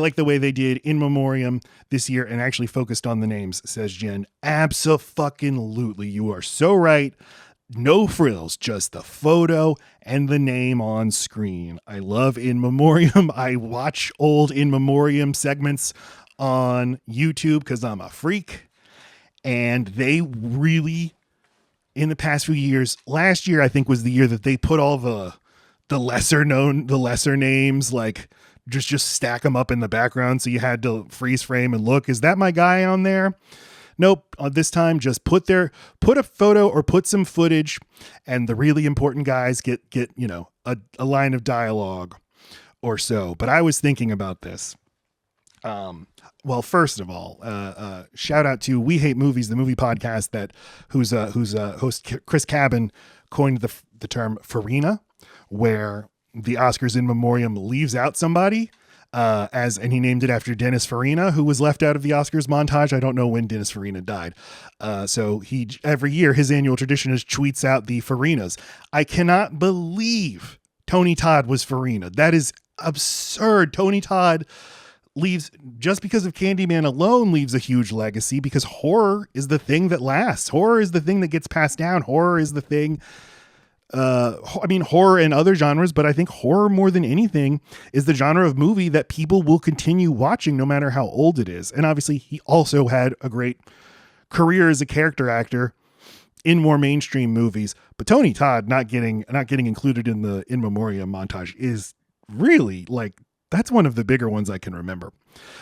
like the way they did In Memoriam this year and actually focused on the names, says Jen. Abso-fucking-lutely. You are so right. No frills, just the photo and the name on screen. I love In Memoriam. I watch old In Memoriam segments on YouTube because I'm a freak. And they really, in the past few years, last year I think was the year that they put all the lesser names, like just stack them up in the background. So you had to freeze frame and look, is that my guy on there? Nope. This time, just put a photo or put some footage, and the really important guys get a line of dialogue or so. But I was thinking about this. Well, first of all, shout out to We Hate Movies, the movie podcast whose host Chris Cabin coined the term Farina, where the Oscars In Memoriam leaves out somebody. And he named it after Dennis Farina, who was left out of the Oscars montage. I don't know when Dennis Farina died. So every year, his annual tradition is tweets out the Farinas. I cannot believe Tony Todd was Farina. That is absurd. Tony Todd leaves, just because of Candyman alone, leaves a huge legacy, because horror is the thing that lasts. Horror is the thing that gets passed down. Horror is the thing. Horror and other genres, but I think horror more than anything is the genre of movie that people will continue watching no matter how old it is. And obviously he also had a great career as a character actor in more mainstream movies, but Tony Todd not getting included in the In Memoriam montage is really, like, that's one of the bigger ones I can remember.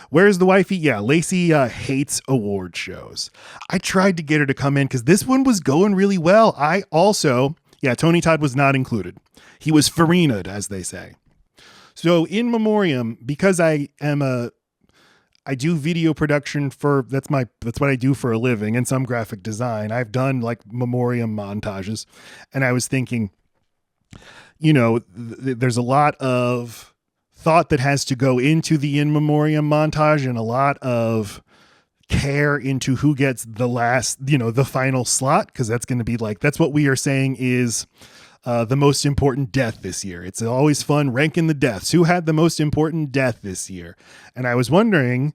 Where's the wifey? Yeah, Lacey hates award shows. I tried to get her to come in because this one was going really well. Tony Todd was not included. He was Farinaed, as they say. So In Memoriam, because I do video production that's what I do for a living, and some graphic design. I've done like Memoriam montages, and I was thinking, there's a lot of thought that has to go into the In Memoriam montage, and a lot of care into who gets the last, the final slot, because that's going to be that's what we are saying is the most important death this year. It's always fun ranking the deaths. Who had the most important death this year? And I was wondering,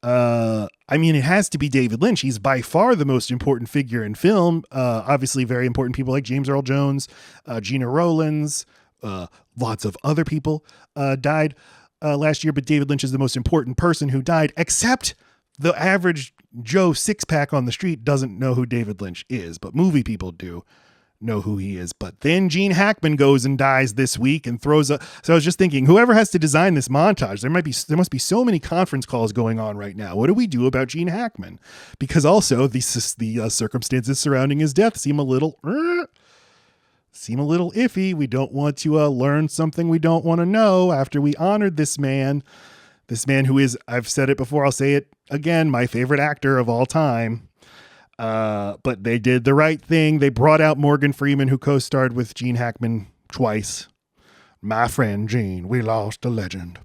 it has to be David Lynch. He's by far the most important figure in film. Obviously very important people like James Earl Jones, Gina Rowlands, lots of other people died last year, but David Lynch is the most important person who died, except the average Joe six-pack on the street doesn't know who David Lynch is, but movie people do know who he is. But then Gene Hackman goes and dies this week and so I was just thinking, whoever has to design this montage, there must be so many conference calls going on right now. What do we do about Gene Hackman? Because also the circumstances surrounding his death seem a little iffy. We don't want to learn something we don't want to know after we honored this man. This man who is, I've said it before, I'll say it again, my favorite actor of all time. But they did the right thing. They brought out Morgan Freeman, who co-starred with Gene Hackman twice. My friend Gene, we lost a legend.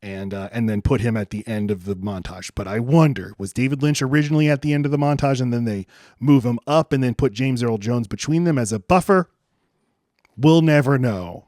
And then put him at the end of the montage. But I wonder, was David Lynch originally at the end of the montage and then they move him up and then put James Earl Jones between them as a buffer? We'll never know.